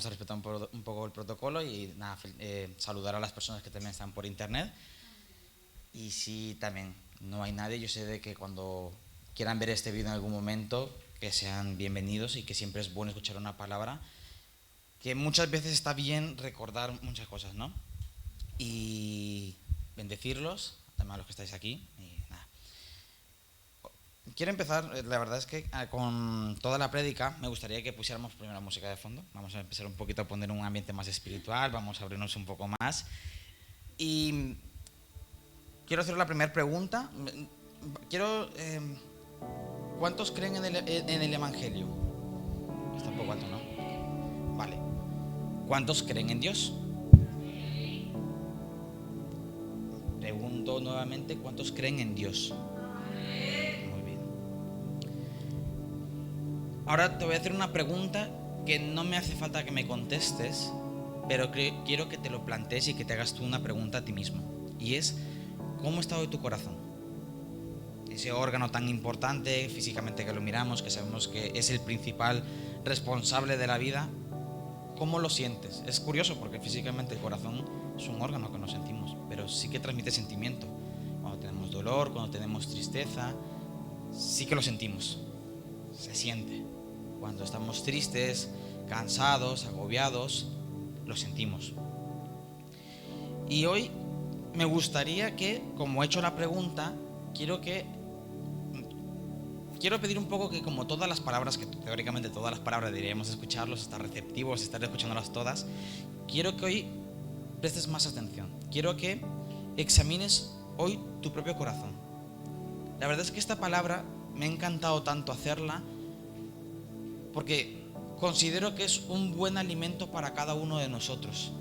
vamos a respetar un poco el protocolo y nada, saludar a las personas que también están por internet. Y si también no hay nadie, yo sé de que cuando quieran ver este vídeo en algún momento, que sean bienvenidos y que siempre es bueno escuchar una palabra, que muchas veces está bien recordar muchas cosas, ¿no? Y bendecirlos, también a los que estáis aquí. Y nada. Quiero empezar, la verdad es que con toda la prédica me gustaría que pusiéramos primero la música de fondo. Vamos a empezar un poquito a poner un ambiente más espiritual, vamos a abrirnos un poco más. Y quiero hacer la primera pregunta. ¿Cuántos creen en el Evangelio? Está un poco alto, ¿no? Vale. ¿Cuántos creen en Dios? Pregunto nuevamente, ¿cuántos creen en Dios? Muy bien. Ahora te voy a hacer una pregunta que no me hace falta que me contestes, pero quiero que te lo plantees y que te hagas tú una pregunta a ti mismo. Y es, ¿cómo está hoy tu corazón? Ese órgano tan importante físicamente que lo miramos, que sabemos que es el principal responsable de la vida, ¿cómo lo sientes? Es curioso porque físicamente el corazón es un órgano que no sentimos, pero sí que transmite sentimiento. Cuando tenemos dolor, cuando tenemos tristeza, sí que lo sentimos, se siente. Cuando estamos tristes, cansados, agobiados, lo sentimos. Y hoy me gustaría que, como he hecho la pregunta, quiero pedir un poco que, como todas las palabras, que teóricamente todas las palabras deberíamos escucharlos, estar receptivos, estar escuchándolas todas, quiero que hoy prestes más atención. Quiero que examines hoy tu propio corazón. La verdad es que esta palabra me ha encantado tanto hacerla porque considero que es un buen alimento para cada uno de nosotros.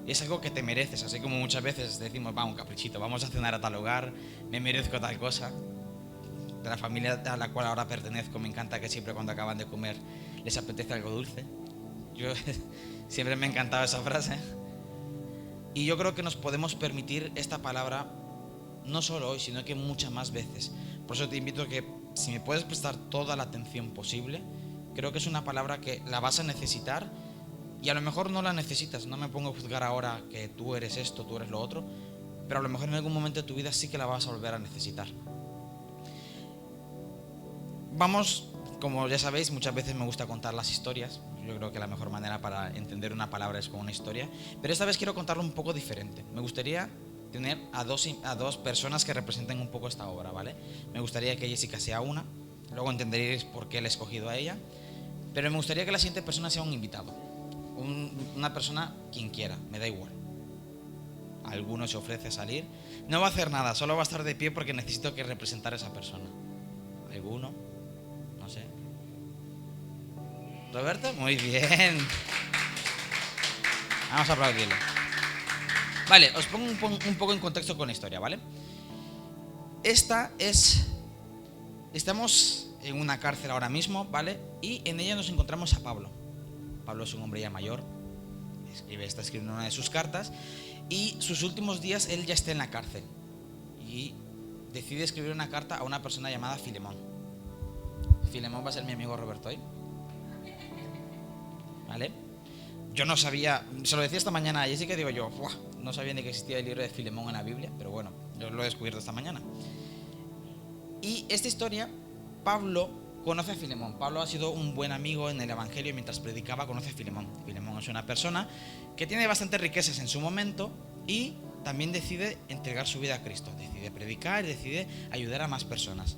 Es algo que te mereces, así como muchas veces decimos, va, un caprichito, vamos a cenar a tal lugar, me merezco tal cosa. De la familia a la cual ahora pertenezco, me encanta que siempre cuando acaban de comer les apetece algo dulce. Yo siempre me ha encantado esa frase. Y yo creo que nos podemos permitir esta palabra no solo hoy, sino que muchas más veces. Por eso te invito a que, si me puedes prestar toda la atención posible, creo que es una palabra que la vas a necesitar. Y a lo mejor no la necesitas, no me pongo a juzgar ahora que tú eres esto, tú eres lo otro, pero a lo mejor en algún momento de tu vida sí que la vas a volver a necesitar. Vamos, como ya sabéis, muchas veces me gusta contar las historias. Yo creo que la mejor manera para entender una palabra es con una historia. Pero esta vez quiero contarlo un poco diferente. Me gustaría tener a dos personas que representen un poco esta obra, ¿vale? Me gustaría que Jessica sea una, luego entenderéis por qué la he escogido a ella. Pero me gustaría que la siguiente persona sea un invitado. Una persona, quien quiera, me da igual. Alguno se ofrece a salir. No va a hacer nada, solo va a estar de pie porque necesito que representar a esa persona. ¿Alguno? No sé. ¿Roberto? Muy bien. Vamos a aplaudirle. Vale, os pongo un poco en contexto con la historia, ¿vale? Estamos en una cárcel ahora mismo, ¿vale? Y en ella nos encontramos a Pablo. Pablo es un hombre ya mayor, está escribiendo una de sus cartas, y sus últimos días él ya está en la cárcel. Y decide escribir una carta a una persona llamada Filemón. Filemón va a ser mi amigo Roberto hoy. ¿Vale? Yo no sabía, se lo decía esta mañana a Jessica, digo yo, no sabía ni que existía el libro de Filemón en la Biblia, pero bueno, yo lo he descubierto esta mañana. Y esta historia, Pablo conoce a Filemón. Pablo ha sido un buen amigo en el Evangelio, mientras predicaba conoce a Filemón. Filemón es una persona que tiene bastantes riquezas en su momento y también decide entregar su vida a Cristo, decide predicar y decide ayudar a más personas.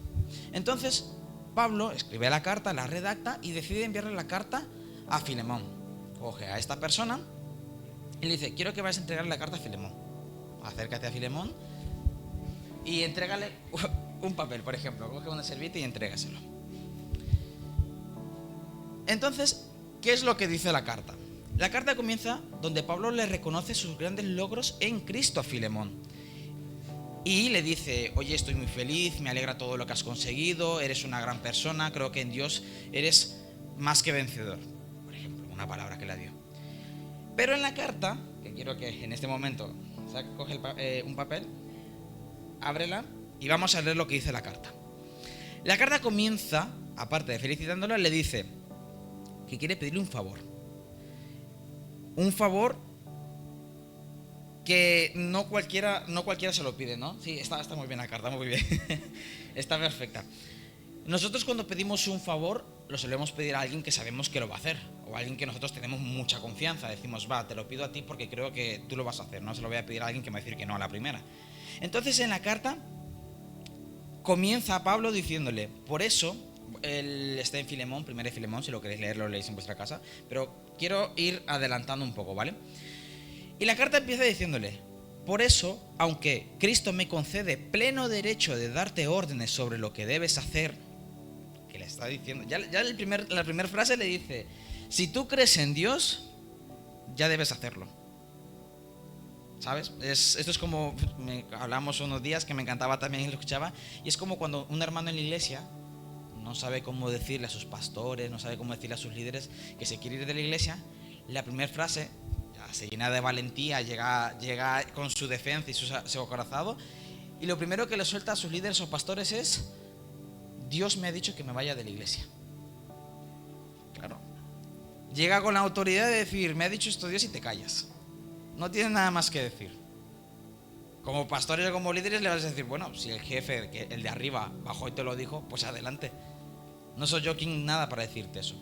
Entonces Pablo escribe la carta, la redacta y decide enviarle la carta a Filemón. Coge a esta persona y le dice, quiero que vayas a entregarle la carta a Filemón. Acércate a Filemón y entrégale un papel, por ejemplo. Coge una servilleta y entrégaselo. Entonces, ¿qué es lo que dice la carta? La carta comienza donde Pablo le reconoce sus grandes logros en Cristo a Filemón. Y le dice, oye, estoy muy feliz, me alegra todo lo que has conseguido, eres una gran persona, creo que en Dios eres más que vencedor. Por ejemplo, una palabra que le dio. Pero en la carta, que quiero que en este momento coge un papel, ábrela y vamos a leer lo que dice la carta. La carta comienza, aparte de felicitándolo, le dice que quiere pedirle un favor. Un favor que no cualquiera se lo pide, ¿no? Sí, está muy bien la carta, muy bien. Está perfecta. Nosotros cuando pedimos un favor lo solemos pedir a alguien que sabemos que lo va a hacer, o a alguien que nosotros tenemos mucha confianza. Decimos, va, te lo pido a ti porque creo que tú lo vas a hacer, no se lo voy a pedir a alguien que me va a decir que no a la primera. Entonces en la carta comienza Pablo diciéndole, por eso, él está en Filemón, primero de Filemón, si lo queréis leer lo leéis en vuestra casa, pero quiero ir adelantando un poco, ¿vale? Y la carta empieza diciéndole, por eso, aunque Cristo me concede pleno derecho de darte órdenes sobre lo que debes hacer, que le está diciendo, ya la primera frase le dice, si tú crees en Dios, ya debes hacerlo. ¿Sabes? Esto es como, hablamos unos días que me encantaba también y lo escuchaba, y es como cuando un hermano en la iglesia no sabe cómo decirle a sus pastores, no sabe cómo decirle a sus líderes que se quiere ir de la iglesia, la primera frase ya se llena de valentía, llega con su defensa y su acorazado, y lo primero que le suelta a sus líderes o pastores es, Dios me ha dicho que me vaya de la iglesia. Claro, llega con la autoridad de decir, me ha dicho esto Dios y te callas. No tiene nada más que decir. Como pastores o como líderes le vas a decir, bueno, si el jefe, el de arriba, bajó y te lo dijo, pues adelante. No soy yo quien nada para decirte eso.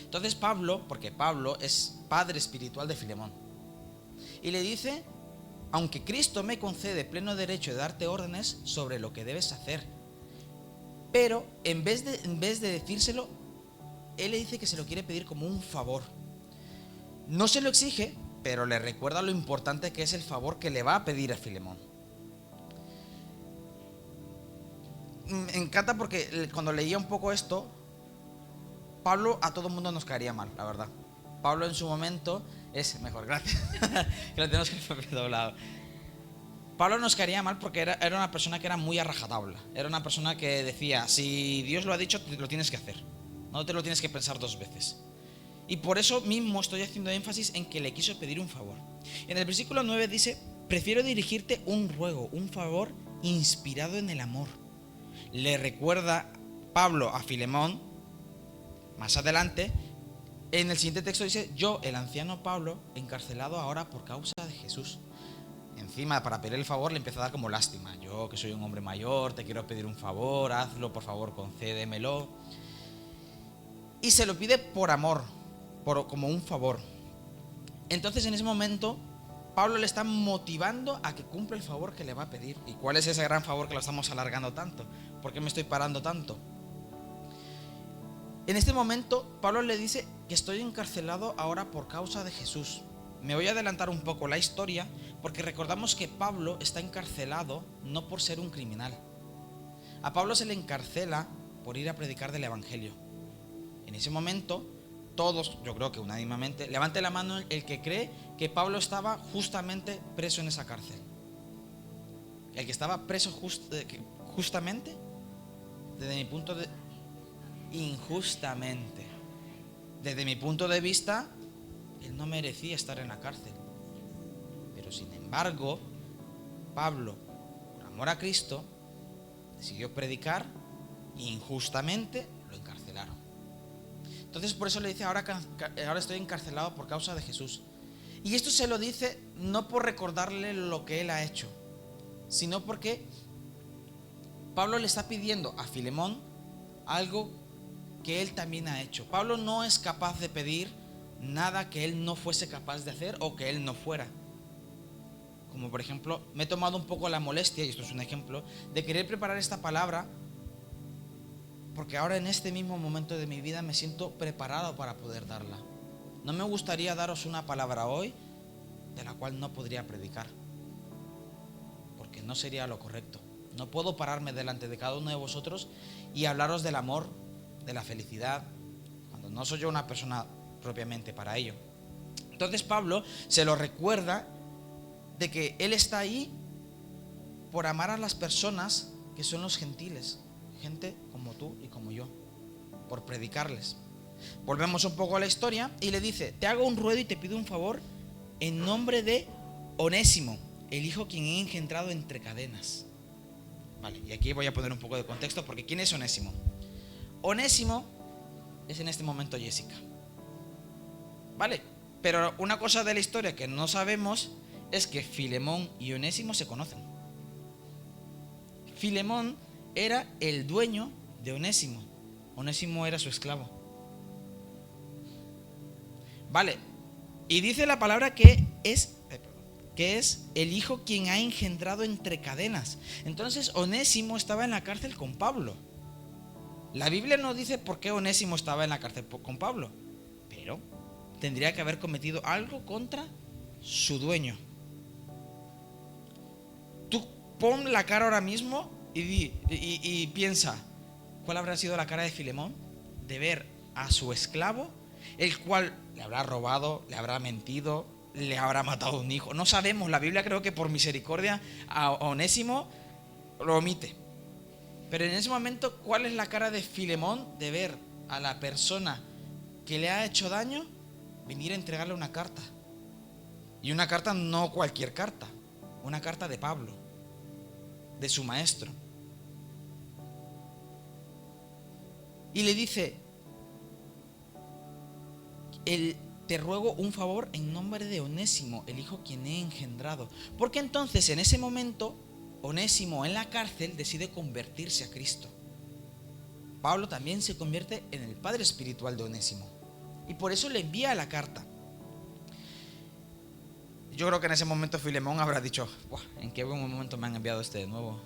Entonces Pablo, porque Pablo es padre espiritual de Filemón, y le dice, aunque Cristo me concede pleno derecho de darte órdenes sobre lo que debes hacer, pero en vez de decírselo, él le dice que se lo quiere pedir como un favor. No se lo exige, pero le recuerda lo importante que es el favor que le va a pedir a Filemón. Me encanta porque cuando leía un poco esto, Pablo a todo el mundo nos caería mal, la verdad. Pablo en su momento es mejor, gracias. Que lo tenemos que ver doblado. Pablo nos caería mal porque era una persona que era muy a rajatabla. Era una persona que decía, si Dios lo ha dicho, lo tienes que hacer. No te lo tienes que pensar dos veces. Y por eso mismo estoy haciendo énfasis en que le quiso pedir un favor. En el versículo 9 dice, prefiero dirigirte un ruego, un favor inspirado en el amor. Le recuerda Pablo a Filemón, más adelante, en el siguiente texto dice, yo, el anciano Pablo, encarcelado ahora por causa de Jesús. Encima, para pedir el favor, le empieza a dar como lástima. Yo, que soy un hombre mayor, te quiero pedir un favor, hazlo, por favor, concédemelo. Y se lo pide por amor, como un favor. Entonces en ese momento Pablo le está motivando a que cumpla el favor que le va a pedir. ¿Y cuál es ese gran favor que lo estamos alargando tanto? ¿Por qué me estoy parando tanto? En este momento Pablo le dice que estoy encarcelado ahora por causa de Jesús. Me voy a adelantar un poco la historia porque recordamos que Pablo está encarcelado no por ser un criminal. A Pablo se le encarcela por ir a predicar del evangelio. En ese momento todos, yo creo que unánimemente, levante la mano el que cree que Pablo estaba justamente preso en esa cárcel. El que estaba preso justamente, desde mi punto de injustamente. Desde mi punto de vista, él no merecía estar en la cárcel. Pero sin embargo, Pablo, por amor a Cristo, decidió predicar e injustamente lo encarcelaron. Entonces por eso le dice, ahora estoy encarcelado por causa de Jesús. Y esto se lo dice no por recordarle lo que él ha hecho, sino porque Pablo le está pidiendo a Filemón algo que él también ha hecho. Pablo no es capaz de pedir nada que él no fuese capaz de hacer o que él no fuera. Como por ejemplo, me he tomado un poco la molestia, y esto es un ejemplo, de querer preparar esta palabra porque ahora en este mismo momento de mi vida me siento preparado para poder darla. No me gustaría daros una palabra hoy de la cual no podría predicar, porque no sería lo correcto. No puedo pararme delante de cada uno de vosotros y hablaros del amor, de la felicidad, cuando no soy yo una persona propiamente para ello. Entonces Pablo se lo recuerda de que él está ahí por amar a las personas que son los gentiles, gente como tú y como yo, por predicarles. Volvemos un poco a la historia y le dice, te hago un ruego y te pido un favor en nombre de Onésimo, el hijo quien he engendrado entre cadenas. Vale, y aquí voy a poner un poco de contexto porque ¿quién es Onésimo? Onésimo es en este momento Jessica. Vale, Pero una cosa de la historia que no sabemos es que Filemón y Onésimo se conocen. Filemón era el dueño de Onésimo. Onésimo era su esclavo. Vale, y dice la palabra que es el hijo quien ha engendrado entre cadenas. Entonces Onésimo estaba en la cárcel con Pablo. La Biblia no dice por qué Onésimo estaba en la cárcel con Pablo, pero tendría que haber cometido algo contra su dueño. Tú pon la cara ahora mismo y piensa, ¿cuál habrá sido la cara de Filemón? De ver a su esclavo, el cual le habrá robado, le habrá mentido, le habrá matado a un hijo. No sabemos, la Biblia creo que por misericordia a Onésimo lo omite. Pero en ese momento, ¿cuál es la cara de Filemón de ver a la persona que le ha hecho daño venir a entregarle una carta? Y una carta no cualquier carta, una carta de Pablo, de su maestro. Y le dice: te ruego un favor en nombre de Onésimo, el hijo quien he engendrado. Porque entonces en ese momento Onésimo en la cárcel decide convertirse a Cristo. Pablo también se convierte en el padre espiritual de Onésimo y por eso le envía la carta. Yo creo que en ese momento Filemón habrá dicho: ¿en qué buen momento me han enviado este de nuevo?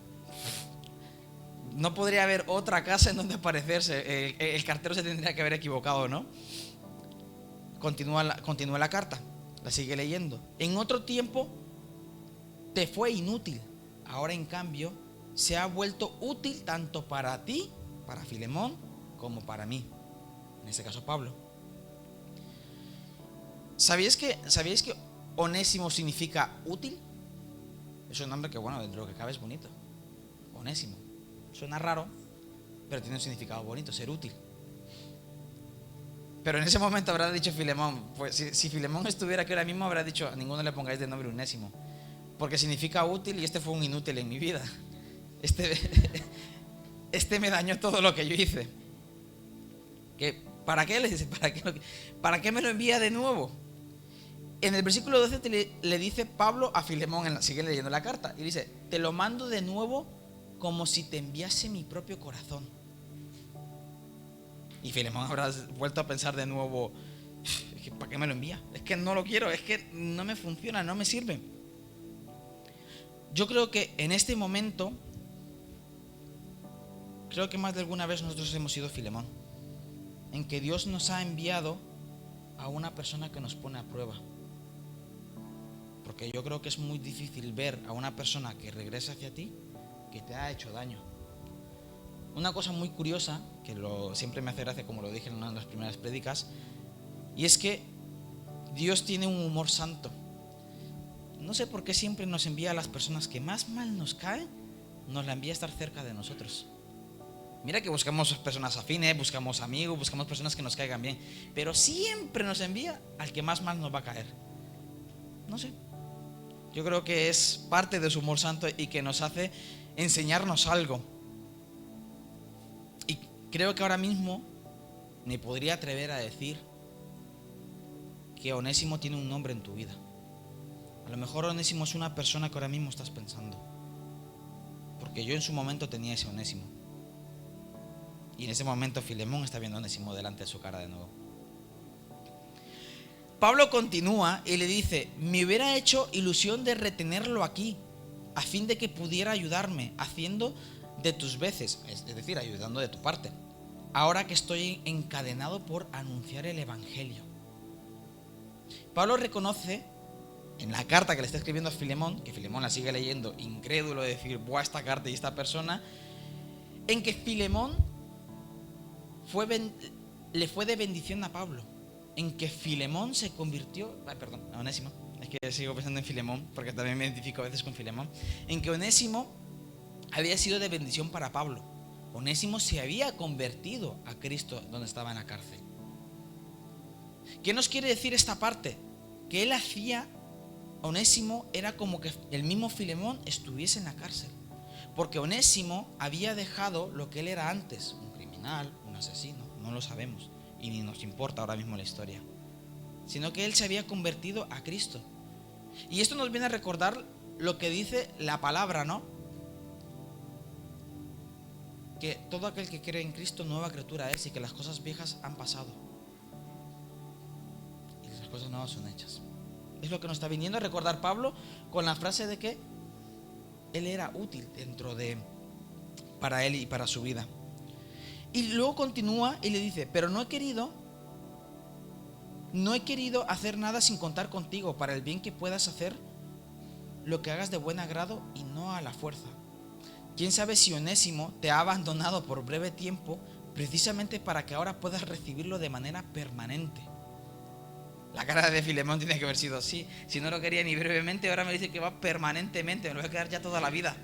No podría haber otra casa en donde aparecerse. El cartero se tendría que haber equivocado, ¿no? Continúa la carta, la sigue leyendo. En otro tiempo te fue inútil, ahora en cambio se ha vuelto útil tanto para ti, para Filemón, como para mí, en este caso Pablo. ¿Sabíais que Onésimo significa útil? Es un nombre que, bueno, dentro de lo que cabe es bonito. Onésimo. Suena raro, pero tiene un significado bonito, ser útil. Pero en ese momento habrá dicho Filemón, pues si Filemón estuviera aquí ahora mismo, habrá dicho: a ninguno le pongáis de nombre Onésimo, porque significa útil y este fue un inútil en mi vida. Este me dañó todo lo que yo hice. ¿Para qué? Le dice, ¿para qué me lo envía de nuevo? En el versículo 12 le dice Pablo a Filemón, sigue leyendo la carta, y dice: te lo mando de nuevo como si te enviase mi propio corazón. Y Filemón habrá vuelto a pensar de nuevo: ¿para qué me lo envía? Es que no lo quiero, es que no me funciona, no me sirve. Yo creo que en este momento, creo que más de alguna vez nosotros hemos sido Filemón, en que Dios nos ha enviado a una persona que nos pone a prueba. Porque yo creo que es muy difícil ver a una persona que regresa hacia ti que te ha hecho daño. Una cosa muy curiosa, que siempre me hace gracia, como lo dije en una de las primeras prédicas, y es que Dios tiene un humor santo. No sé por qué siempre nos envía a las personas que más mal nos caen, nos la envía a estar cerca de nosotros. Mira que buscamos personas afines, buscamos amigos, buscamos personas que nos caigan bien, pero siempre nos envía al que más mal nos va a caer. No sé, yo creo que es parte de su humor santo y que nos hace enseñarnos algo. Y creo que ahora mismo me podría atrever a decir que Onésimo tiene un nombre en tu vida. A lo mejor Onésimo es una persona que ahora mismo estás pensando, porque yo en su momento tenía ese Onésimo, y en ese momento Filemón está viendo a Onésimo delante de su cara de nuevo. Pablo continúa y le dice: me hubiera hecho ilusión de retenerlo aquí, a fin de que pudiera ayudarme, haciendo de tus veces, es decir, ayudando de tu parte, ahora que estoy encadenado por anunciar el evangelio. Pablo reconoce en la carta que le está escribiendo a Filemón, que Filemón la sigue leyendo incrédulo de decir: buah, esta carta y esta persona, en que Filemón le fue de bendición a Pablo, en que Filemón se convirtió, a Onésimo, es que sigo pensando en Filemón porque también me identifico a veces con Filemón, en que Onésimo había sido de bendición para Pablo. Onésimo se había convertido a Cristo donde estaba en la cárcel. ¿Qué nos quiere decir esta parte? Que él hacía, Onésimo era como que el mismo Filemón estuviese en la cárcel, porque Onésimo había dejado lo que él era antes, un criminal, un asesino, no lo sabemos y ni nos importa ahora mismo la historia. sino que él se había convertido a Cristo. Y esto nos viene a recordar lo que dice la palabra, ¿no? Que todo aquel que cree en Cristo, nueva criatura es, y que las cosas viejas han pasado y las cosas nuevas son hechas. Es lo que nos está viniendo a recordar Pablo con la frase de que él era útil para él y para su vida. Y luego continúa y le dice: pero no he querido hacer nada sin contar contigo, para el bien que puedas hacer lo que hagas de buen agrado y no a la fuerza. Quién sabe si Onésimo te ha abandonado por breve tiempo, precisamente para que ahora puedas recibirlo de manera permanente. La cara de Filemón tiene que haber sido así. Si no lo quería ni brevemente, ahora me dice que va permanentemente, me lo voy a quedar ya toda la vida.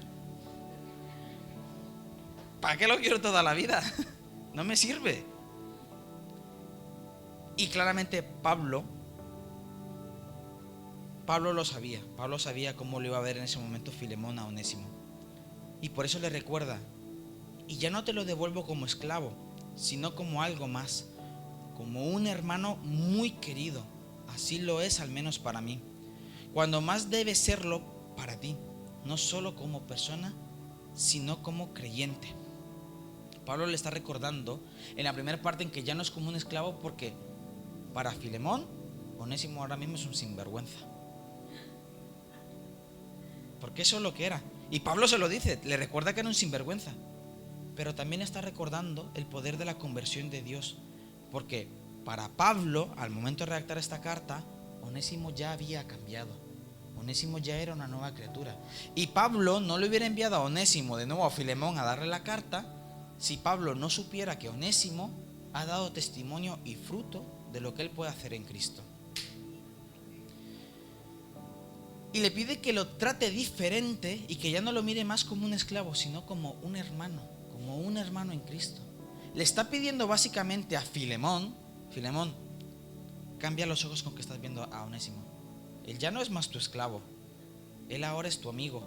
¿Para qué lo quiero toda la vida? No me sirve. Y claramente Pablo lo sabía. Pablo sabía cómo lo iba a ver en ese momento Filemón a Onésimo. Y por eso le recuerda: y ya no te lo devuelvo como esclavo, sino como algo más, como un hermano muy querido. Así lo es, al menos para mí, cuando más debe serlo para ti, no solo como persona, sino como creyente. Pablo le está recordando en la primera parte en que ya no es como un esclavo, porque para Filemón, Onésimo ahora mismo es un sinvergüenza, porque eso es lo que era. Y Pablo se lo dice, le recuerda que era un sinvergüenza, pero también está recordando el poder de la conversión de Dios, porque para Pablo, al momento de redactar esta carta, Onésimo ya había cambiado. Onésimo ya era una nueva criatura. Y Pablo no le hubiera enviado a Onésimo de nuevo a Filemón a darle la carta si Pablo no supiera que Onésimo ha dado testimonio y fruto de lo que él puede hacer en Cristo. Y le pide que lo trate diferente y que ya no lo mire más como un esclavo, sino como un hermano en Cristo. Le está pidiendo básicamente a Filemón: cambia los ojos con que estás viendo a Onésimo. Él ya no es más tu esclavo, él ahora es tu amigo.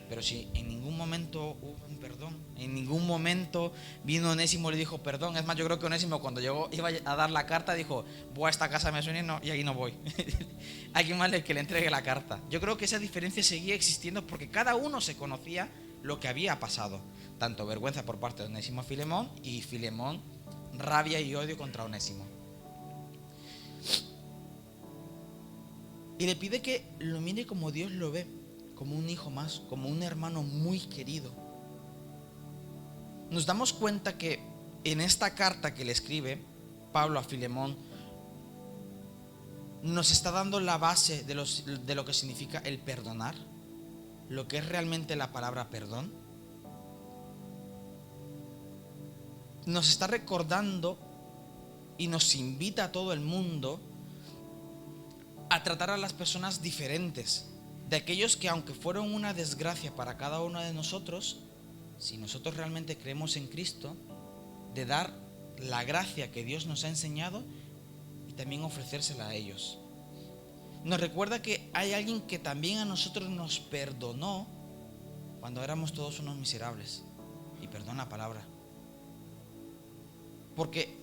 Pero si en ningún momento hubo un perdón, en ningún momento vino Onésimo y le dijo perdón. Es más, yo creo que Onésimo, cuando llegó, iba a dar la carta, dijo: voy a esta casa, me suena, y ahí no voy. Hay más el que le entregue la carta. Yo creo que esa diferencia seguía existiendo, porque cada uno se conocía lo que había pasado. Tanto vergüenza por parte de Onésimo a Filemón, y Filemón rabia y odio contra Onésimo. Y le pide que lo mire como Dios lo ve, como un hijo más, como un hermano muy querido. Nos damos cuenta que en esta carta que le escribe Pablo a Filemón, nos está dando la base de lo que significa el perdonar, lo que es realmente la palabra perdón. Nos está recordando y nos invita a todo el mundo a tratar a las personas diferentes, de aquellos que, aunque fueron una desgracia para cada uno de nosotros, si nosotros realmente creemos en Cristo, de dar la gracia que Dios nos ha enseñado y también ofrecérsela a ellos. Nos recuerda que hay alguien que también a nosotros nos perdonó cuando éramos todos unos miserables. Y perdón la palabra, porque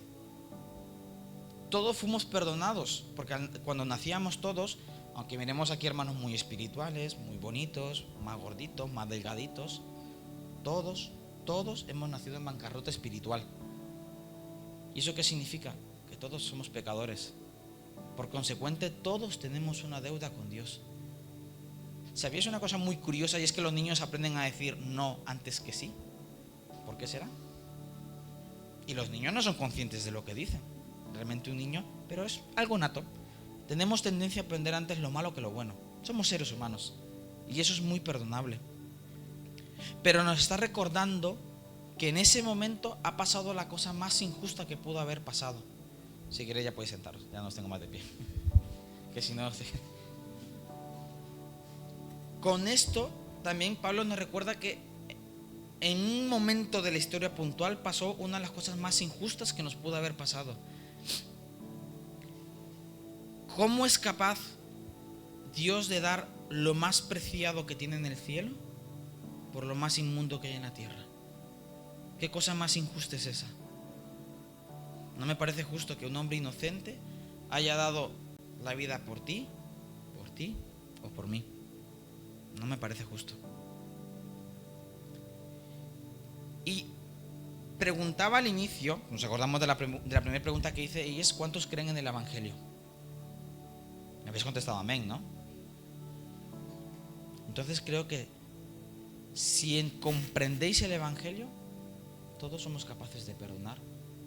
todos fuimos perdonados, porque cuando nacíamos todos, aunque miremos aquí hermanos muy espirituales, muy bonitos, más gorditos, más delgaditos, todos hemos nacido en bancarrota espiritual. ¿Y eso qué significa? Que todos somos pecadores. Por consecuente, todos tenemos una deuda con Dios. ¿Sabíais una cosa muy curiosa? Y es que los niños aprenden a decir no antes que sí. ¿Por qué será? Y los niños no son conscientes de lo que dicen. Realmente un niño, pero es algo nato. Tenemos tendencia a aprender antes lo malo que lo bueno. Somos seres humanos y eso es muy perdonable. Pero nos está recordando que en ese momento ha pasado la cosa más injusta que pudo haber pasado. Si queréis ya podéis sentaros, ya no os tengo más de pie. Que si no... Con esto también Pablo nos recuerda que en un momento de la historia puntual pasó una de las cosas más injustas que nos pudo haber pasado. ¿Cómo es capaz Dios de dar lo más preciado que tiene en el cielo por lo más inmundo que hay en la tierra? ¿Qué cosa más injusta es esa? No me parece justo que un hombre inocente haya dado la vida por ti o por mí. No me parece justo. Y preguntaba al inicio, nos acordamos de la primera pregunta que hice, y es: ¿cuántos creen en el Evangelio? Me habéis contestado amén, ¿no? Entonces creo que si comprendéis el Evangelio, todos somos capaces de perdonar.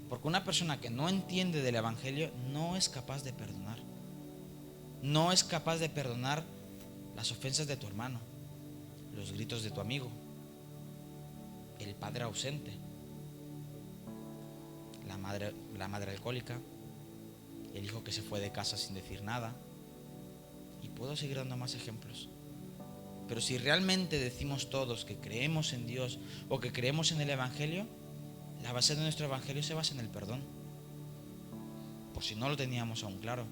Porque una persona que no entiende del Evangelio no es capaz de perdonar. No es capaz de perdonar las ofensas de tu hermano, los gritos de tu amigo, el padre ausente, la madre alcohólica, el hijo que se fue de casa sin decir nada. Y puedo seguir dando más ejemplos. Pero si realmente decimos todos que creemos en Dios o que creemos en el Evangelio, la base de nuestro Evangelio se basa en el perdón. Por si no lo teníamos aún claro.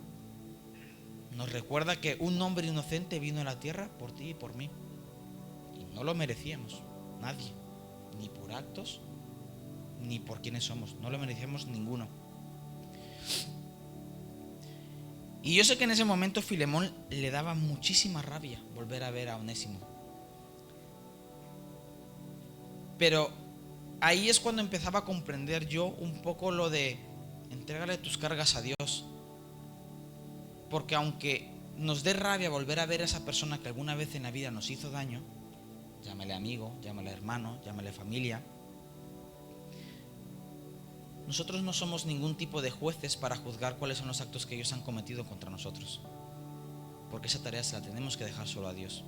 Nos recuerda que un hombre inocente vino a la tierra por ti y por mí. Y no lo merecíamos, nadie. Ni por actos, ni por quienes somos. No lo merecíamos ninguno. Y yo sé que en ese momento Filemón le daba muchísima rabia volver a ver a Onésimo. Pero ahí es cuando empezaba a comprender yo un poco lo de: entrégale tus cargas a Dios. Porque aunque nos dé rabia volver a ver a esa persona que alguna vez en la vida nos hizo daño, llámale amigo, llámale hermano, llámale familia, nosotros no somos ningún tipo de jueces para juzgar cuáles son los actos que ellos han cometido contra nosotros. Porque esa tarea se la tenemos que dejar solo a Dios.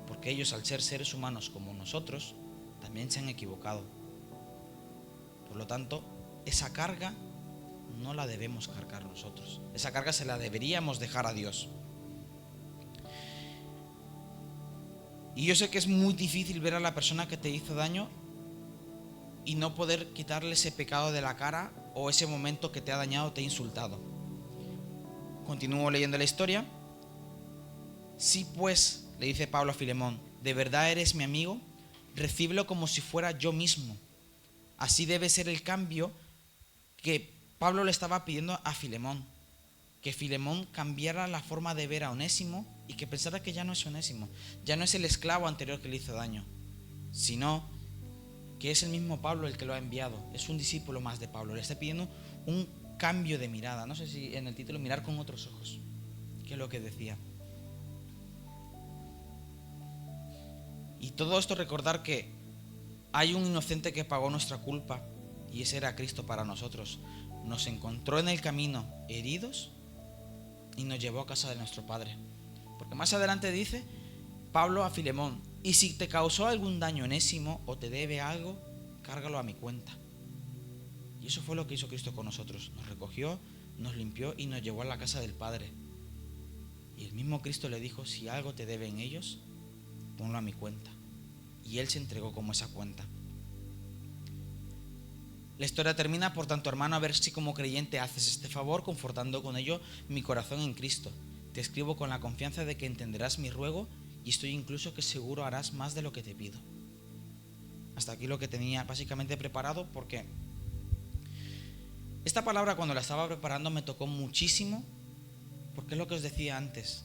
Porque ellos, al ser seres humanos como nosotros, también se han equivocado. Por lo tanto, esa carga no la debemos cargar nosotros. Esa carga se la deberíamos dejar a Dios. Y yo sé que es muy difícil ver a la persona que te hizo daño y no poder quitarle ese pecado de la cara, o ese momento que te ha dañado, te ha insultado. Continúo leyendo la historia. Si pues, le dice Pablo a Filemón, de verdad eres mi amigo, recíbelo como si fuera yo mismo. Así debe ser el cambio que Pablo le estaba pidiendo a Filemón. Que Filemón cambiara la forma de ver a Onésimo y que pensara que ya no es Onésimo, ya no es el esclavo anterior que le hizo daño, sino que es el mismo Pablo el que lo ha enviado. Es un discípulo más de Pablo. Le está pidiendo un cambio de mirada. No sé si en el título, mirar con otros ojos, que es lo que decía. Y todo esto, recordar que hay un inocente que pagó nuestra culpa, y ese era Cristo para nosotros. Nos encontró en el camino heridos y nos llevó a casa de nuestro Padre. Porque más adelante dice Pablo a Filemón: y si te causó algún daño Onésimo o te debe algo, cárgalo a mi cuenta. Y eso fue lo que hizo Cristo con nosotros. Nos recogió, nos limpió y nos llevó a la casa del Padre. Y el mismo Cristo le dijo: si algo te deben ellos, ponlo a mi cuenta. Y Él se entregó como esa cuenta. La historia termina: por tanto, hermano, a ver si como creyente haces este favor, confortando con ello mi corazón en Cristo. Te escribo con la confianza de que entenderás mi ruego, y estoy incluso que seguro harás más de lo que te pido. Hasta aquí lo que tenía básicamente preparado, porque esta palabra, cuando la estaba preparando, me tocó muchísimo, porque es lo que os decía antes.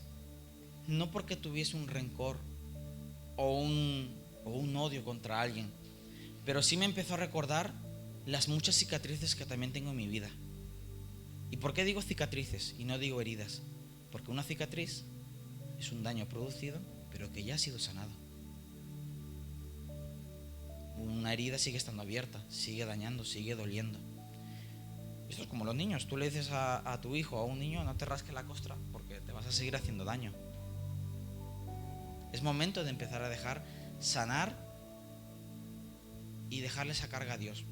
No porque tuviese un rencor o un odio contra alguien, pero sí me empezó a recordar las muchas cicatrices que también tengo en mi vida. ¿Y por qué digo cicatrices y no digo heridas? Porque una cicatriz es un daño producido, pero que ya ha sido sanado. Una herida sigue estando abierta, sigue dañando, sigue doliendo. Esto es como los niños. Tú le dices a tu hijo o a un niño: no te rasques la costra, porque te vas a seguir haciendo daño. Es momento de empezar a dejar sanar y dejarle esa carga a Dios.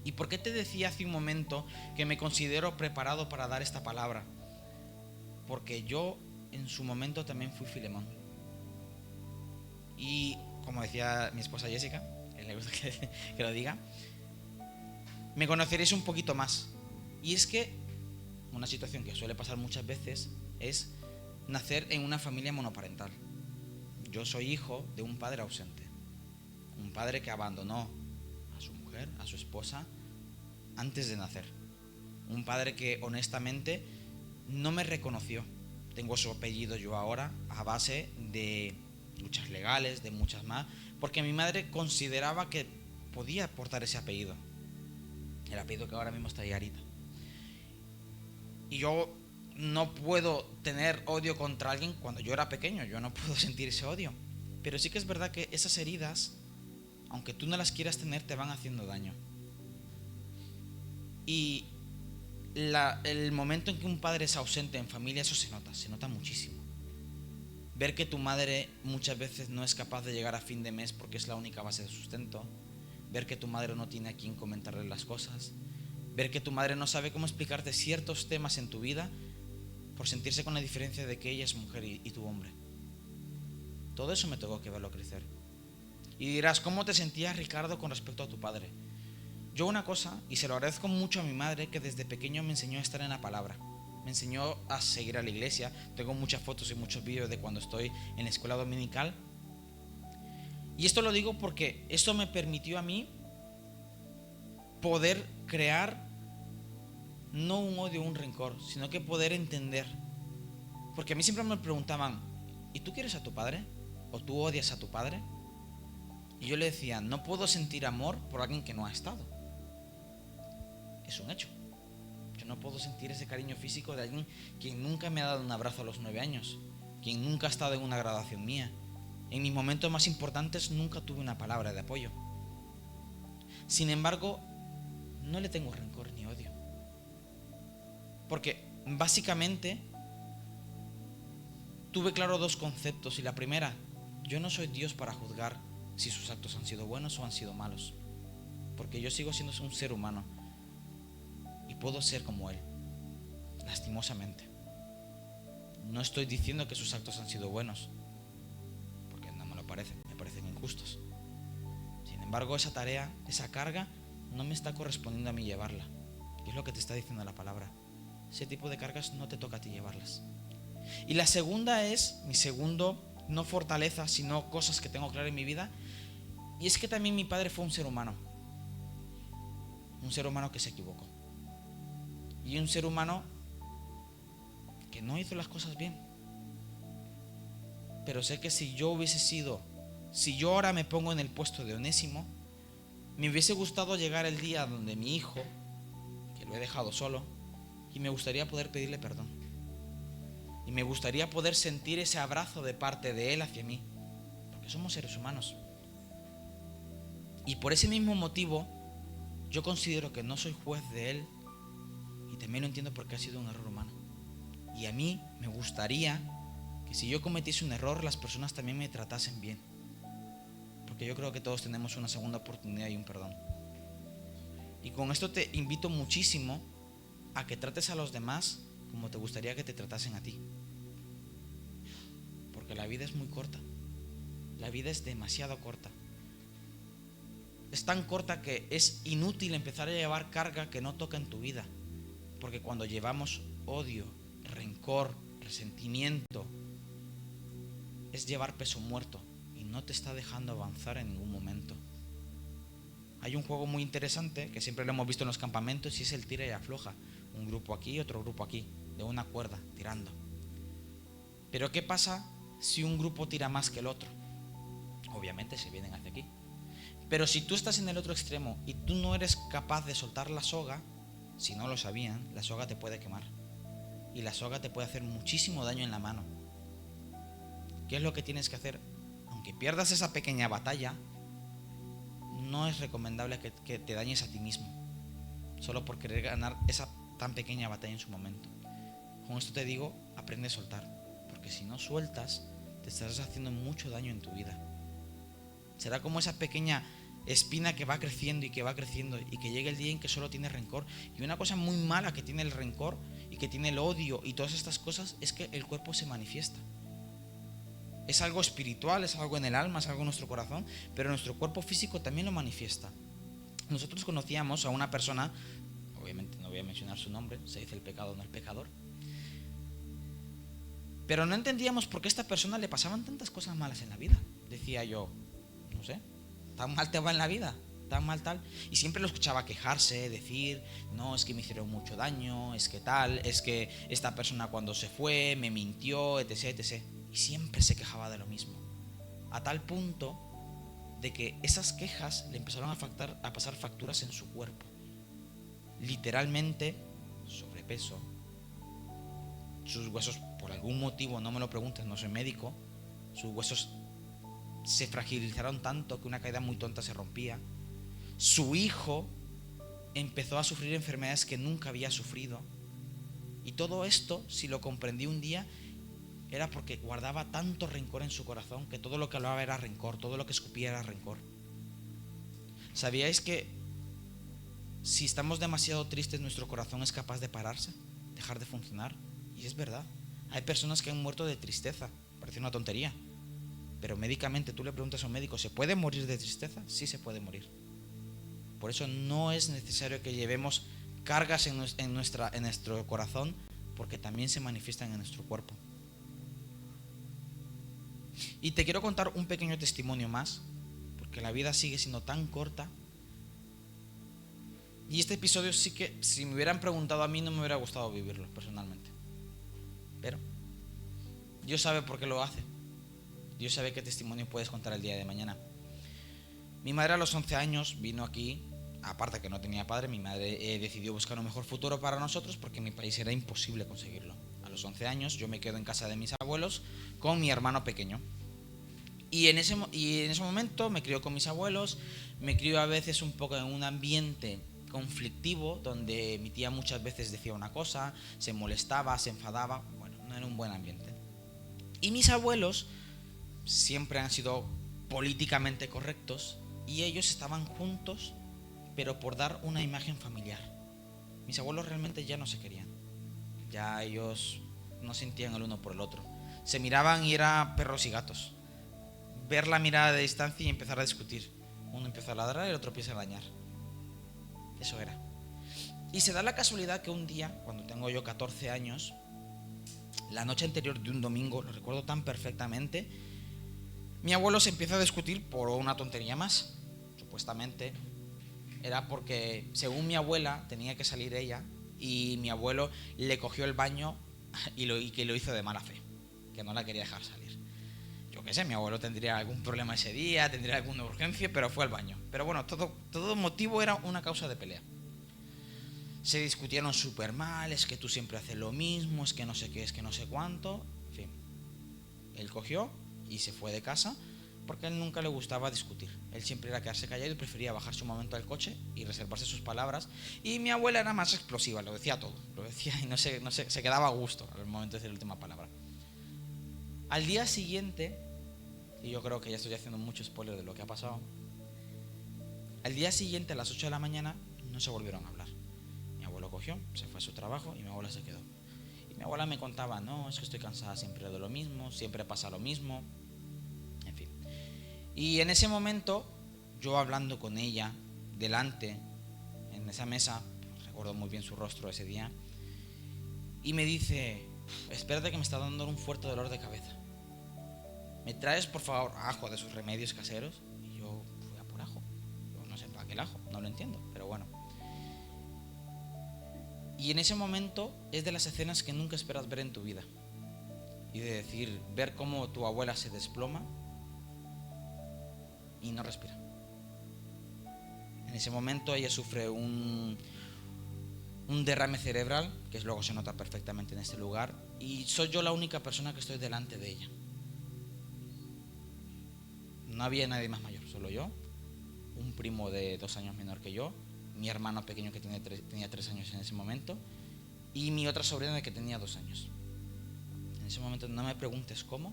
¿Y por qué te decía hace un momento que me considero preparado para dar esta palabra? Porque yo en su momento también fui Filemón. Y como decía mi esposa Jessica, que le gusta que lo diga, me conoceréis un poquito más. Y es que una situación que suele pasar muchas veces es nacer en una familia monoparental. Yo soy hijo de un padre ausente, un padre que abandonó a su mujer, a su esposa, antes de nacer. Un padre que honestamente no me reconoció. Tengo su apellido yo ahora a base de luchas legales, de muchas más, porque mi madre consideraba que podía portar ese apellido. El apellido que ahora mismo está ahí, Arita. Y yo no puedo tener odio contra alguien cuando yo era pequeño, yo no puedo sentir ese odio. Pero sí que es verdad que esas heridas, aunque tú no las quieras tener, te van haciendo daño. Y el momento en que un padre es ausente en familia, eso se nota muchísimo. Ver que tu madre muchas veces no es capaz de llegar a fin de mes porque es la única base de sustento. Ver que tu madre no tiene a quien comentarle las cosas. Ver que tu madre no sabe cómo explicarte ciertos temas en tu vida por sentirse con la diferencia de que ella es mujer y tú hombre. Todo eso me tocó que verlo crecer. Y dirás, ¿cómo te sentías, Ricardo, con respecto a tu padre? Yo una cosa, y se lo agradezco mucho a mi madre, que desde pequeño me enseñó a estar en la palabra. Me enseñó a seguir a la iglesia. Tengo muchas fotos y muchos vídeos de cuando estoy en la escuela dominical. Y esto lo digo porque esto me permitió a mí poder crear no un odio o un rencor, sino que poder entender. Porque a mí siempre me preguntaban, ¿y tú quieres a tu padre? ¿O tú odias a tu padre? Y yo le decía, no puedo sentir amor por alguien que no ha estado. Es un hecho. Yo no puedo sentir ese cariño físico de alguien quien nunca me ha dado un abrazo a los 9 años, quien nunca ha estado en una graduación mía. En mis momentos más importantes nunca tuve una palabra de apoyo. Sin embargo, no le tengo rencor ni odio. Porque básicamente tuve claro dos conceptos. Y la primera, yo no soy Dios para juzgar si sus actos han sido buenos o han sido malos. Porque yo sigo siendo un ser humano. Y puedo ser como Él, lastimosamente. No estoy diciendo que sus actos han sido buenos, porque no me lo parecen, me parecen injustos. Sin embargo, esa tarea, esa carga, no me está correspondiendo a mí llevarla. Y es lo que te está diciendo la palabra. Ese tipo de cargas no te toca a ti llevarlas. Y la segunda es, mi segundo, no fortaleza, sino cosas que tengo claras en mi vida. Y es que también mi padre fue un ser humano. Un ser humano que se equivocó. Y un ser humano que no hizo las cosas bien. Pero sé que si yo ahora me pongo en el puesto de Onésimo, me hubiese gustado llegar el día donde mi hijo, que lo he dejado solo, y me gustaría poder pedirle perdón. Y me gustaría poder sentir ese abrazo de parte de él hacia mí, porque somos seres humanos. Y por ese mismo motivo, yo considero que no soy juez de él. Y también lo entiendo porque ha sido un error humano. Y a mí me gustaría que si yo cometiese un error, las personas también me tratasen bien. Porque yo creo que todos tenemos una segunda oportunidad y un perdón. Y con esto te invito muchísimo a que trates a los demás como te gustaría que te tratasen a ti. Porque la vida es muy corta. La vida es demasiado corta. Es tan corta que es inútil empezar a llevar carga que no toca en tu vida. Porque cuando llevamos odio, rencor, resentimiento, es llevar peso muerto y no te está dejando avanzar en ningún momento. Hay un juego muy interesante que siempre lo hemos visto en los campamentos y es el tira y afloja. Un grupo aquí y otro grupo aquí, de una cuerda, tirando. Pero ¿qué pasa si un grupo tira más que el otro? Obviamente se vienen hacia aquí. Pero si tú estás en el otro extremo y tú no eres capaz de soltar la soga, si no lo sabían, la soga te puede quemar. Y la soga te puede hacer muchísimo daño en la mano. ¿Qué es lo que tienes que hacer? Aunque pierdas esa pequeña batalla, no es recomendable que te dañes a ti mismo, solo por querer ganar esa tan pequeña batalla en su momento. Con esto te digo, aprende a soltar. Porque si no sueltas, te estarás haciendo mucho daño en tu vida. Será como esa pequeña espina que va creciendo y que va creciendo y que llega el día en que solo tiene rencor. Y una cosa muy mala que tiene el rencor y que tiene el odio y todas estas cosas es que el cuerpo se manifiesta. Es algo espiritual, es algo en el alma, es algo en nuestro corazón, pero nuestro cuerpo físico también lo manifiesta. Nosotros conocíamos a una persona, obviamente no voy a mencionar su nombre, se dice el pecado, no el pecador, pero no entendíamos por qué a esta persona le pasaban tantas cosas malas en la vida. Decía yo, no sé, ¿tan mal te va en la vida? tan mal tal. Y siempre lo escuchaba quejarse, decir, no, es que me hicieron mucho daño, es que tal, es que esta persona cuando se fue me mintió, etc, etc. Y siempre se quejaba de lo mismo. A tal punto de que esas quejas le empezaron a pasar facturas en su cuerpo. Literalmente, sobrepeso. Sus huesos, por algún motivo, no me lo preguntes, no soy médico, sus huesos se fragilizaron tanto que una caída muy tonta se rompía. Su hijo empezó a sufrir enfermedades que nunca había sufrido. Y todo esto, si lo comprendí un día, era porque guardaba tanto rencor en su corazón que todo lo que hablaba era rencor, todo lo que escupía era rencor. ¿Sabíais que si estamos demasiado tristes, nuestro corazón es capaz de pararse, dejar de funcionar? Y es verdad. Hay personas que han muerto de tristeza. Parece una tontería, pero médicamente tú le preguntas a un médico, ¿se puede morir de tristeza? Sí, se puede morir. Por eso no es necesario que llevemos cargas en nuestro corazón, porque también se manifiestan en nuestro cuerpo. Y te quiero contar un pequeño testimonio más, porque la vida sigue siendo tan corta. Y este episodio sí que, si me hubieran preguntado a mí, no me hubiera gustado vivirlo personalmente. Pero Dios sabe por qué lo hace. Dios sabe qué testimonio puedes contar el día de mañana. Mi madre a los 11 años vino aquí. Aparte que no tenía padre, mi madre decidió buscar un mejor futuro para nosotros porque en mi país era imposible conseguirlo. A los 11 años yo me quedo en casa de mis abuelos con mi hermano pequeño. Y en ese momento me crió con mis abuelos, me crió a veces un poco en un ambiente conflictivo, donde mi tía muchas veces decía una cosa, se molestaba, se enfadaba. Bueno, no era un buen ambiente. Y mis abuelos siempre han sido políticamente correctos y ellos estaban juntos, pero por dar una imagen familiar. Mis abuelos realmente ya no se querían, ya ellos no sentían el uno por el otro, se miraban y era perros y gatos. Ver la mirada de distancia y empezar a discutir. Uno empieza a ladrar y el otro empieza a arañar. Eso era. Y se da la casualidad que un día, cuando tengo yo 14 años, la noche anterior de un domingo, lo recuerdo tan perfectamente, mi abuelo se empieza a discutir por una tontería más. Supuestamente era porque, según mi abuela, tenía que salir ella y mi abuelo le cogió el baño y que lo hizo de mala fe, que no la quería dejar salir. Yo qué sé, mi abuelo tendría algún problema ese día, tendría alguna urgencia, pero fue al baño. Pero bueno, todo motivo era una causa de pelea. Se discutieron súper mal, es que tú siempre haces lo mismo, es que no sé qué, es que no sé cuánto. En fin, él cogió y se fue de casa porque a él nunca le gustaba discutir. Él siempre era quedarse callado y prefería bajarse un momento al coche y reservarse sus palabras. Y mi abuela era más explosiva, lo decía todo, lo decía y no se quedaba a gusto al momento de decir la última palabra. Al día siguiente, y yo creo que ya estoy haciendo mucho spoiler de lo que ha pasado, al día siguiente a las 8 de la mañana no se volvieron a hablar. Mi abuelo cogió, se fue a su trabajo y mi abuela se quedó. Y mi abuela me contaba, no, es que estoy cansada siempre de lo mismo, siempre pasa lo mismo, en fin. Y en ese momento, yo hablando con ella, delante, en esa mesa, recuerdo muy bien su rostro ese día, y me dice, espérate que me está dando un fuerte dolor de cabeza. ¿Me traes por favor ajo de sus remedios caseros? Y yo fui a por ajo. Yo no sé para qué el ajo, no lo entiendo, pero bueno. Y en ese momento es de las escenas que nunca esperas ver en tu vida. Y de decir, ver cómo tu abuela se desploma y no respira. En ese momento ella sufre un derrame cerebral, que luego se nota perfectamente en este lugar, y soy yo la única persona que estoy delante de ella. No había nadie más mayor, solo yo, un primo de 2 años menor que yo, mi hermano pequeño que tenía 3 años en ese momento y mi otra sobrina que tenía 2 años. En ese momento no me preguntes cómo,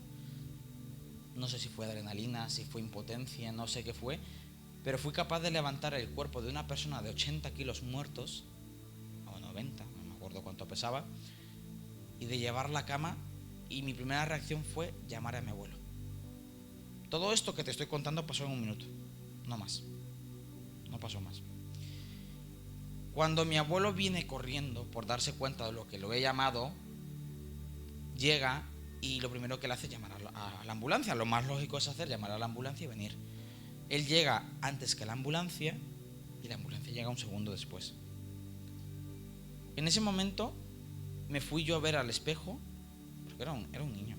no sé si fue adrenalina, si fue impotencia, no sé qué fue, pero fui capaz de levantar el cuerpo de una persona de 80 kilos muertos, o 90, no me acuerdo cuánto pesaba, y de llevarla a la cama, y mi primera reacción fue llamar a mi abuelo. Todo esto que te estoy contando pasó en 1 minuto, no más, no pasó más. Cuando mi abuelo viene corriendo por darse cuenta de lo que lo he llamado, llega y lo primero que le hace es llamar a la ambulancia. Lo más lógico es llamar a la ambulancia y venir. Él llega antes que la ambulancia y la ambulancia llega un segundo después. En ese momento me fui yo a ver al espejo, porque era un niño,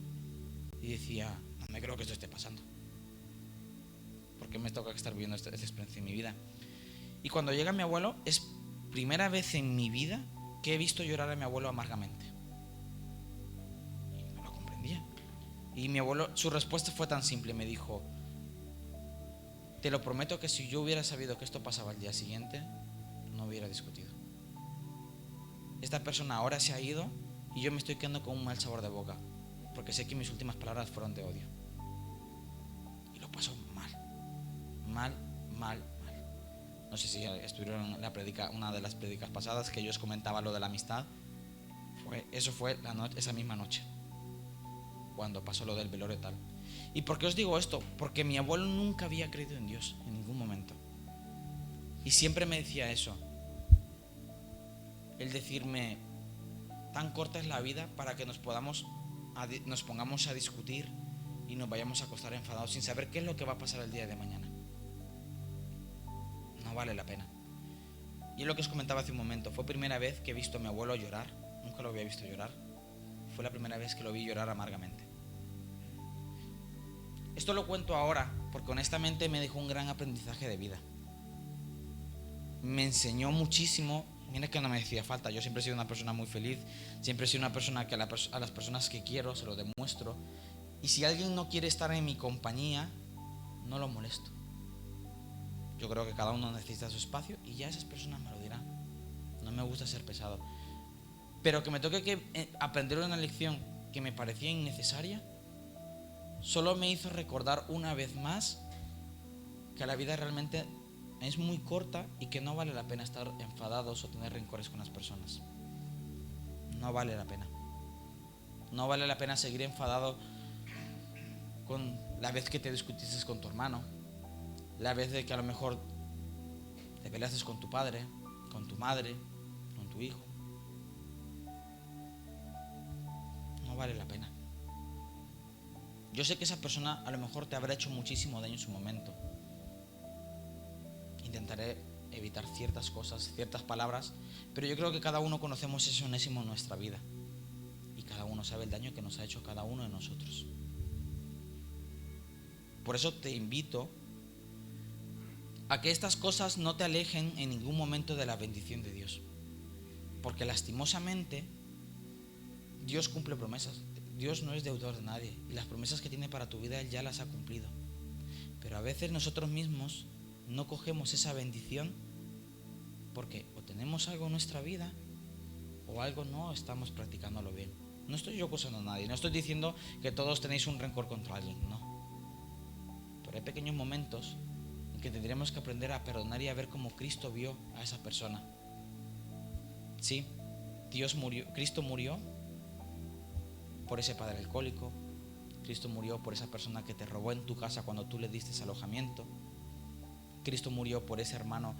y decía, no me creo que esto esté pasando. ¿Por qué me toca estar viviendo esta experiencia en mi vida? Y cuando llega mi abuelo, es primera vez en mi vida que he visto llorar a mi abuelo amargamente. Y no lo comprendía. Y mi abuelo, su respuesta fue tan simple, me dijo, te lo prometo que si yo hubiera sabido que esto pasaba al día siguiente, no hubiera discutido. Esta persona ahora se ha ido y yo me estoy quedando con un mal sabor de boca, porque sé que mis últimas palabras fueron de odio. Y lo pasó mal. No sé si estuvieron en la predica, una de las predicas pasadas que yo os comentaba lo de la amistad. Eso fue esa misma noche, cuando pasó lo del velorio y tal. ¿Y por qué os digo esto? Porque mi abuelo nunca había creído en Dios en ningún momento. Y siempre me decía eso. El decirme, tan corta es la vida para que nos pongamos a discutir y nos vayamos a acostar enfadados sin saber qué es lo que va a pasar el día de mañana. No vale la pena. Y es lo que os comentaba hace un momento. Fue primera vez que he visto a mi abuelo llorar. Nunca lo había visto llorar. Fue la primera vez que lo vi llorar amargamente. Esto lo cuento ahora porque honestamente me dejó un gran aprendizaje de vida. Me enseñó muchísimo. Mira que no me hacía falta. Yo siempre he sido una persona muy feliz. Siempre he sido una persona que a las personas que quiero se lo demuestro. Y si alguien no quiere estar en mi compañía, no lo molesto. Yo creo que cada uno necesita su espacio y ya esas personas me lo dirán. No me gusta ser pesado. Pero que me toque que aprender una lección que me parecía innecesaria, solo me hizo recordar una vez más que la vida realmente es muy corta y que no vale la pena estar enfadados o tener rencores con las personas. No vale la pena. No vale la pena seguir enfadado con la vez que te discutiste con tu hermano, la vez de que a lo mejor te peleaste con tu padre, con tu madre, con tu hijo. No vale la pena. Yo sé que esa persona a lo mejor te habrá hecho muchísimo daño en su momento. Intentaré evitar ciertas cosas, ciertas palabras, pero yo creo que cada uno conocemos ese Onésimo en nuestra vida y cada uno sabe el daño que nos ha hecho cada uno de nosotros. Por eso te invito a que estas cosas no te alejen en ningún momento de la bendición de Dios, porque lastimosamente Dios cumple promesas. Dios no es deudor de nadie y las promesas que tiene para tu vida Él ya las ha cumplido, pero a veces nosotros mismos no cogemos esa bendición porque o tenemos algo en nuestra vida o algo no estamos practicándolo bien. No estoy yo acusando a nadie, no estoy diciendo que todos tenéis un rencor contra alguien, no, pero hay pequeños momentos en que tendremos que aprender a perdonar y a ver cómo Cristo vio a esa persona. Sí, Cristo murió por ese padre alcohólico. Cristo murió por esa persona que te robó en tu casa cuando tú le diste alojamiento. Cristo murió por ese hermano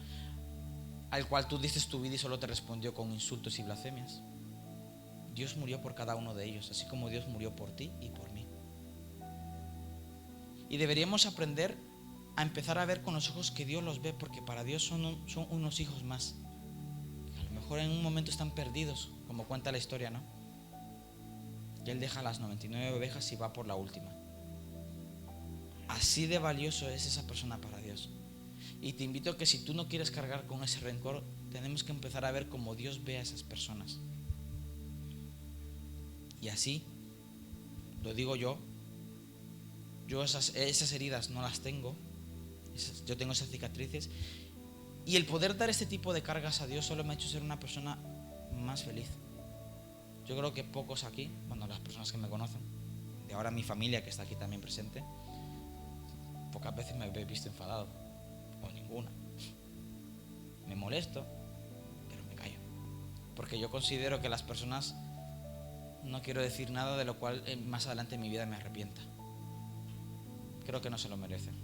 al cual tú diste tu vida y solo te respondió con insultos y blasfemias. Dios murió por cada uno de ellos, así como Dios murió por ti y por mí. Y deberíamos aprender a empezar a ver con los ojos que Dios los ve, porque para Dios son unos hijos más. A lo mejor en un momento están perdidos, como cuenta la historia, ¿no? Y Él deja las 99 ovejas y va por la última. Así de valioso es esa persona para Dios. Y te invito a que si tú no quieres cargar con ese rencor, tenemos que empezar a ver cómo Dios ve a esas personas. Y así, lo digo yo esas heridas no las tengo, yo tengo esas cicatrices. Y el poder dar este tipo de cargas a Dios solo me ha hecho ser una persona más feliz. Yo creo que pocos aquí, bueno, las personas que me conocen, de ahora mi familia que está aquí también presente, pocas veces me he visto enfadado, o ninguna. Me molesto, pero me callo, porque yo considero que las personas, no quiero decir nada de lo cual más adelante en mi vida me arrepienta. Creo que no se lo merecen,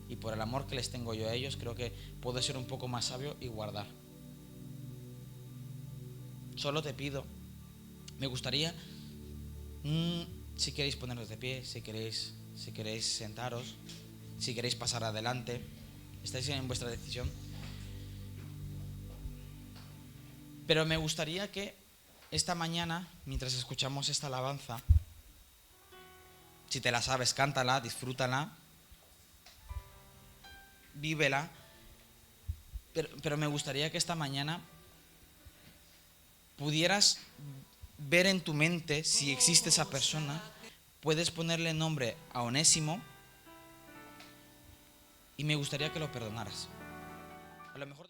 y por el amor que les tengo yo a ellos, creo que puedo ser un poco más sabio y guardar. Solo te pido, me gustaría, si queréis poneros de pie, si queréis sentaros, si queréis pasar adelante, estáis en vuestra decisión. Pero me gustaría que esta mañana, mientras escuchamos esta alabanza, si te la sabes, cántala, disfrútala, vívela, pero me gustaría que esta mañana pudieras ver en tu mente si existe esa persona. Puedes ponerle nombre a Onésimo y me gustaría que lo perdonaras. A lo mejor